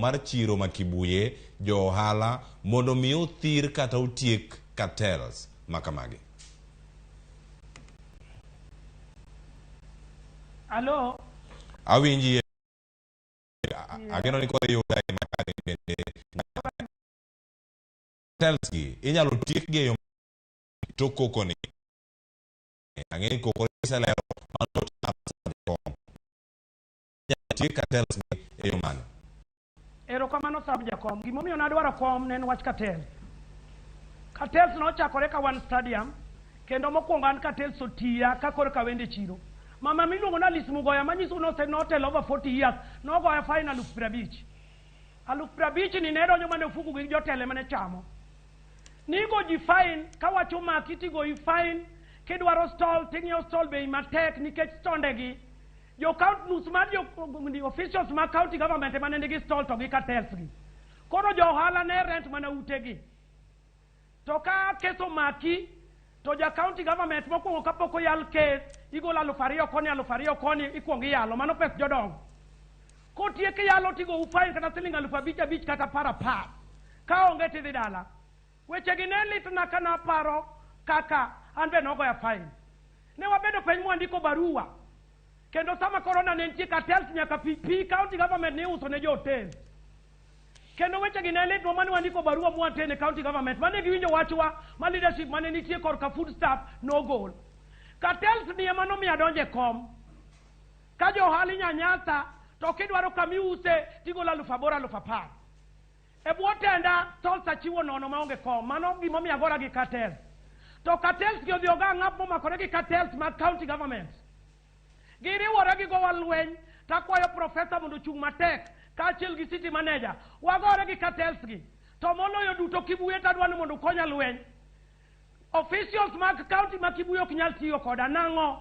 mar chiro ma Kibuye, jo ohala, mondo mi uthir kata utiek cartels makamagi. Hello? Awinji ageno ni kore yuda makare bende cartels gi inyalo tiek gi yo to koko ni ang'e koko selero malo kom tiek cartels gi e yo mane. Erokamano sab jakom. Gimomiyo nadwaro kom ne en wach cartels. Cartels nochakore ka wan stadium kendo mokwongo an cartels otiya ka koro ka wende chiro. Mama miluongo na Alice Mugoya manyiso notelo over 40 years nogoya fine $50,000. $50,000 ni ne donjo mane ofuku gi jotele mane chamo. Nigo ji fine kawacho maki tigo i fine kidwaro stall ting'iewo stall bei matek nikech stondegi jo count nus mar jo officials ma county government mane nigi stall to gi cartels gi. Koro jo ohala ne rent mana utegi. To ka keso maki to ja county government mokwongo kapok oyal case igolo $2,000 koni $2,000 koni ikwongo iyalo mano pes jodongo. Kotiek yalo tigo ufain kata siling $5,000 kata para ka onge tidhi dala. Weche gi ne litna kana paro kaka an be nogoya fine. Ne wabedo piny mwandiko barua. Kendo sama corona ne nitie cartels nyaka pi county government ne uso ne jo hotel. Kendo weche gi ne litwa mane wandiko barua mwatene county government mane giwinjo wachwa ma leadership mane nitie korka food staff no gol. Cartels ni ema nomiyo adonje kom. Ka jo hali nyanyasa to kidwaro kami use tigolo $8,000 $10,000. E bwo tenda stolls achiwo nono maonge kom. Mano gimomiyo agora gi cartels. To cartels gi odhi oga ng'ap momakore gi cartels mag county government. Giriwore gi gowa lweny takwayo professor mondo chung matek kaachiel gi city manager wagore gi cartels gi to moloyo duto Kibuye tadwa ni mondo konya lweny. Officials mag county ma Kibuye ok nyal tiyo koda nang'o